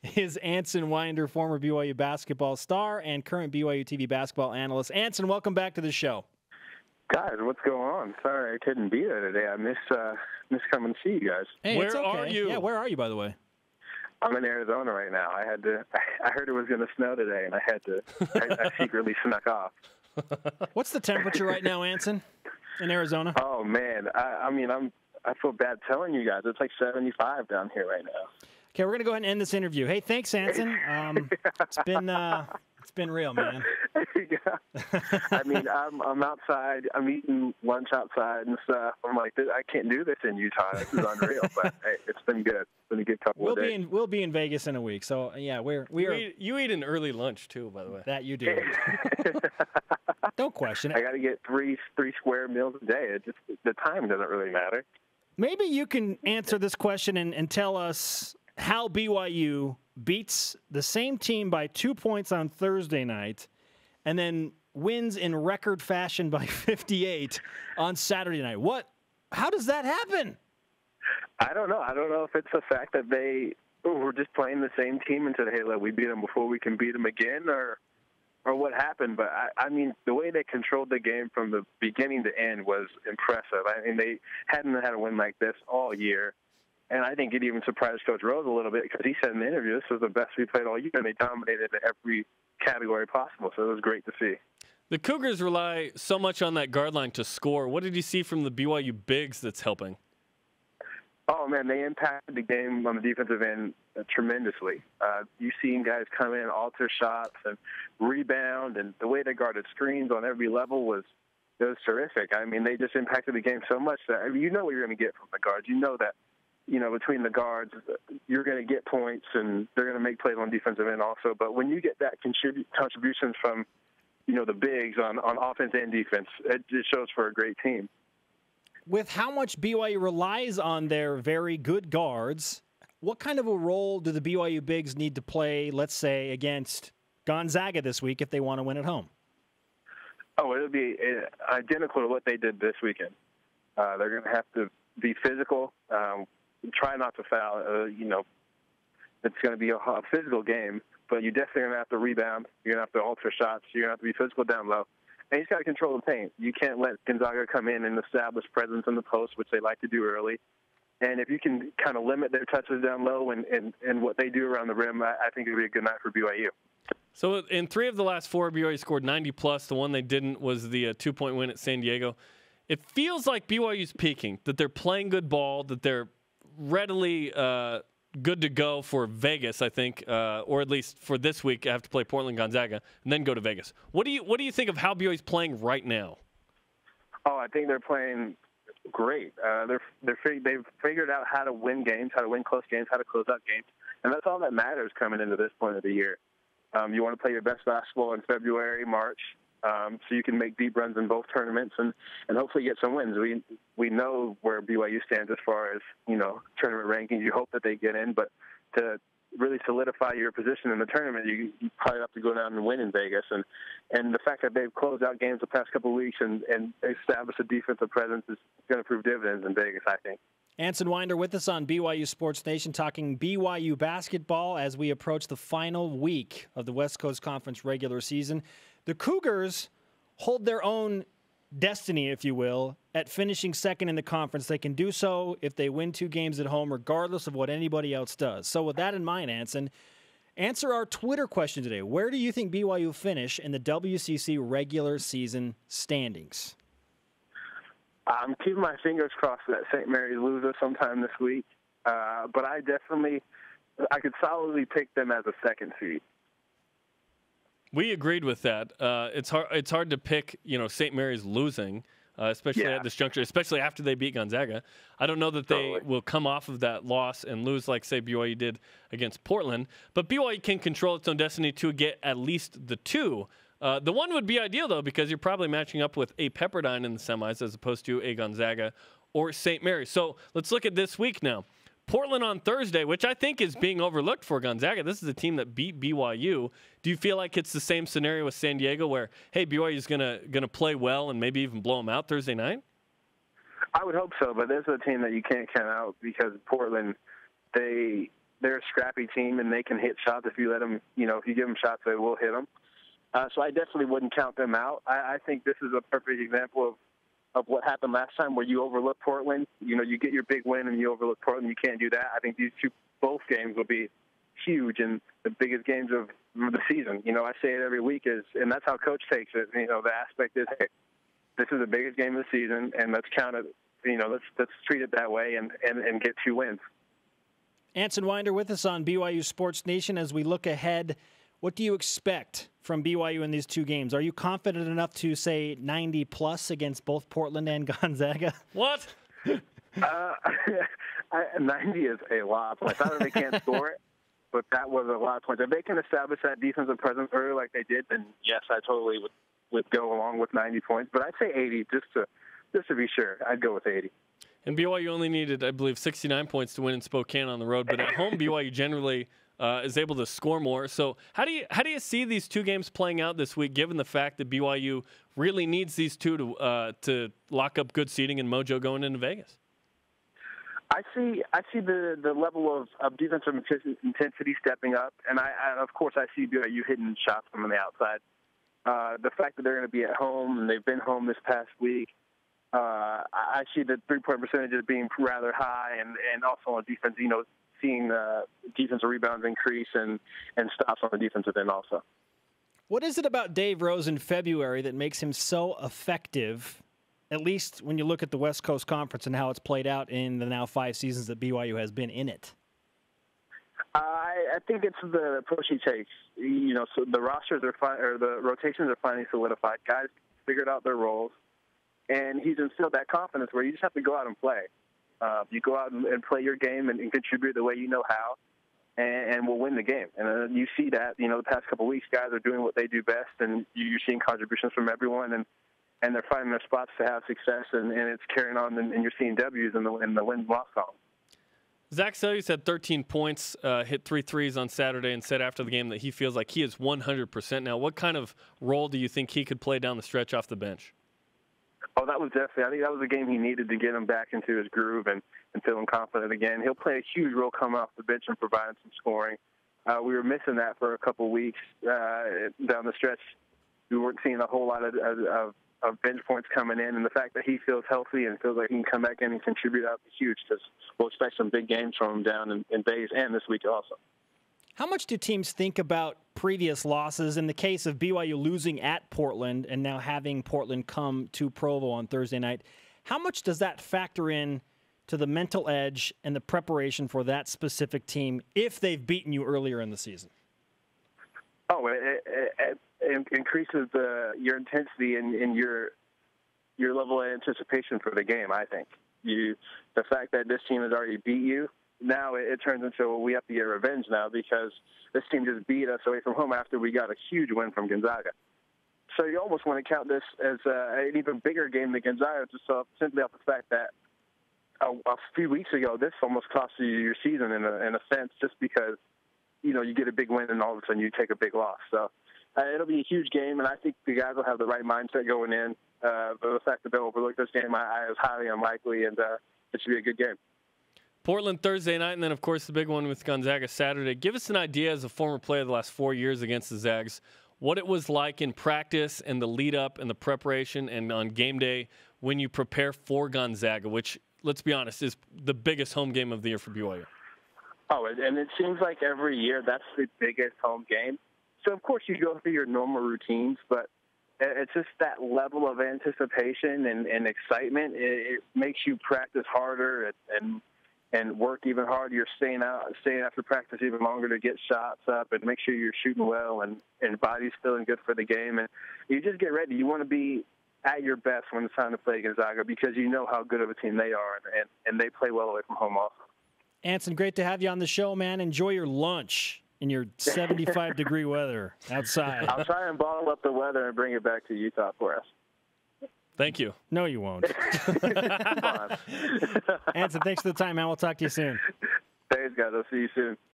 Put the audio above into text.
is Anson Winder, former BYU basketball star and current BYU TV basketball analyst. Anson, welcome back to the show. Guys, what's going on? Sorry I couldn't be there today. I miss coming to see you guys. Hey, where it's okay. are you? Yeah, where are you, by the way? I'm in Arizona right now. I heard it was going to snow today, and I secretly snuck off. What's the temperature right now, Anson, in Arizona? Oh man, I feel bad telling you guys. It's like 75 down here right now. Okay, we're gonna go ahead and end this interview. Hey, thanks, Anson. It's been real, man. Yeah. I mean, I'm outside. I'm eating lunch outside and stuff. I'm like, I can't do this in Utah. This is unreal. But hey, it's been good. It's been a good couple of days. We'll be in Vegas in a week. So yeah, You eat an early lunch too, by the way. That you do. Don't question it. I got to get three square meals a day. The time doesn't really matter. Maybe you can answer this question and tell us how BYU beats the same team by 2 points on Thursday night and then wins in record fashion by 58 on Saturday night. How does that happen? I don't know. I don't know if it's the fact that they were just playing the same team and said, hey, we beat them before we can beat them again, or what happened. But, I mean, the way they controlled the game from the beginning to end was impressive. I mean, they hadn't had a win like this all year. And I think it even surprised Coach Rose a little bit because he said in the interview, this was the best we played all year, and they dominated in every category possible. So it was great to see. The Cougars rely so much on that guard line to score. What did you see from the BYU bigs that's helping? Oh, man, they impacted the game on the defensive end tremendously. You've seen guys come in, alter shots, and rebound, and the way they guarded screens on every level was terrific. I mean, they just impacted the game so much that you know what you're going to get from the guards. You know that, between the guards, you're going to get points, and they're going to make plays on defensive end also. But when you get that contributions from, the bigs on offense and defense, it just shows for a great team. With how much BYU relies on their very good guards, what kind of a role do the BYU bigs need to play, let's say, against Gonzaga this week if they want to win at home? Oh, it'll be identical to what they did this weekend. They're going to have to be physical, try not to foul. It's going to be a physical game, but you're definitely going to have to rebound. You're going to have to alter shots. You're going to have to be physical down low. And you just got to control the paint. You can't let Gonzaga come in and establish presence in the post, which they like to do early. And if you can kind of limit their touches down low and what they do around the rim, I think it'll be a good night for BYU. So in 3 of the last 4, BYU scored 90-plus. The one they didn't was the 2-point win at San Diego. It feels like BYU's peaking, that they're playing good ball, that they're readily good to go for Vegas, I think, or at least for this week. I have to play Portland, Gonzaga, and then go to Vegas. What do you think of how BYU's playing right now? Oh, I think they're playing great. They've figured out how to win games, how to win close games, how to close out games, and that's all that matters coming into this point of the year. You want to play your best basketball in February, March, so you can make deep runs in both tournaments and hopefully get some wins. We know where BYU stands as far as, tournament rankings. You hope that they get in, but to really solidify your position in the tournament, you probably have to go down and win in Vegas. And the fact that they've closed out games the past couple of weeks and established a defensive presence is going to prove dividends in Vegas, I think. Anson Winder with us on BYU Sports Nation talking BYU basketball as we approach the final week of the West Coast Conference regular season. The Cougars hold their own destiny, if you will, at finishing second in the conference. They can do so if they win 2 games at home, regardless of what anybody else does. So with that in mind, Anson, answer our Twitter question today. Where do you think BYU finish in the WCC regular season standings? I'm keeping my fingers crossed that St. Mary's loses sometime this week. But I could solidly pick them as a second seed. We agreed with that. It's hard to pick, St. Mary's losing, especially at this juncture, especially after they beat Gonzaga. I don't know that they will come off of that loss and lose like, say, BYU did against Portland. But BYU can control its own destiny to get at least the 2. The 1 would be ideal, though, because you're probably matching up with a Pepperdine in the semis as opposed to a Gonzaga or St. Mary's. So let's look at this week now. Portland on Thursday, which I think is being overlooked for Gonzaga. This is a team that beat BYU. Do you feel like it's the same scenario with San Diego where, hey, BYU is gonna play well and maybe even blow them out Thursday night? I would hope so, but this is a team that you can't count out because Portland, they they're a scrappy team, and they can hit shots if you let them. If you give them shots, they will hit them. So I definitely wouldn't count them out. I think this is a perfect example of what happened last time, where you overlook Portland. You get your big win and you overlook Portland. You can't do that. I think both games will be huge and the biggest games of the season. I say it every week, and that's how Coach takes it. The aspect is, hey, this is the biggest game of the season, and let's count it. Let's treat it that way and get 2 wins. Anson Winder with us on BYU Sports Nation as we look ahead. What do you expect from BYU in these 2 games? Are you confident enough to say 90-plus against both Portland and Gonzaga? What? 90 is a lot of points. I know they can't score it, but that was a lot of points. If they can establish that defensive presence early like they did, then yes, I totally would go along with 90 points. But I'd say 80 just to be sure. I'd go with 80. And BYU only needed, I believe, 69 points to win in Spokane on the road. But at home, BYU generally is able to score more. So how do you see these 2 games playing out this week, given the fact that BYU really needs these 2 to lock up good seeding and mojo going into Vegas? I see the level of defensive intensity stepping up, and of course I see BYU hitting shots from the outside. The fact that they're going to be at home and they've been home this past week, I see the 3-point percentages being rather high, and also on defense, seeing the defensive rebounds increase and stops on the defensive end also. What is it about Dave Rose in February that makes him so effective, at least when you look at the West Coast Conference and how it's played out in the now 5 seasons that BYU has been in it? I think it's the approach he takes. So the rosters or the rotations are finally solidified. Guys figured out their roles, and he's instilled that confidence where you just have to go out and play. You go out and play your game and contribute the way you know how, and we'll win the game. And you see that, the past couple of weeks, guys are doing what they do best, and you're seeing contributions from everyone, and they're finding their spots to have success, and it's carrying on, and you're seeing W's in the win-loss column. Zach Sellius had 13 points, hit 3 threes on Saturday, and said after the game that he feels like he is 100% now. What kind of role do you think he could play down the stretch off the bench? Oh, that was definitely. I think that was a game he needed to get him back into his groove and feeling confident again. He'll play a huge role coming off the bench and providing some scoring. We were missing that for a couple of weeks down the stretch. We weren't seeing a whole lot of bench points coming in, and the fact that he feels healthy and feels like he can come back in and contribute out is huge, because we'll expect some big games from him down in Vegas and this week also. How much do teams think about previous losses? In the case of BYU losing at Portland and now having Portland come to Provo on Thursday night, how much does that factor in to the mental edge and the preparation for that specific team if they've beaten you earlier in the season? Oh, it increases your intensity and your level of anticipation for the game, I think. The fact that this team has already beat you, now it turns into, well, we have to get revenge now because this team just beat us away from home after we got a huge win from Gonzaga. So you almost want to count this as an even bigger game than Gonzaga, just simply off the fact that a few weeks ago, this almost cost you your season in a sense, just because, you get a big win and all of a sudden you take a big loss. So it'll be a huge game, and I think the guys will have the right mindset going in. But the fact that they'll overlook this game is highly unlikely, and it should be a good game. Portland Thursday night, and then, of course, the big one with Gonzaga Saturday. Give us an idea, as a former player the last 4 years against the Zags, what it was like in practice and the lead-up and the preparation and on game day when you prepare for Gonzaga, which, let's be honest, is the biggest home game of the year for BYU. Oh, and it seems like every year that's the biggest home game. So, of course, you go through your normal routines, but it's just that level of anticipation and excitement. It makes you practice harder and work even harder. You're staying after practice even longer to get shots up and make sure you're shooting well and body's feeling good for the game. And you just get ready. You want to be at your best when it's time to play Gonzaga because you know how good of a team they are, and they play well away from home also. Anson, great to have you on the show, man. Enjoy your lunch in your 75-degree weather outside. I'll try and bottle up the weather and bring it back to Utah for us. Thank you. No, you won't. Anson, thanks for the time, man. We'll talk to you soon. Thanks, guys. I'll see you soon.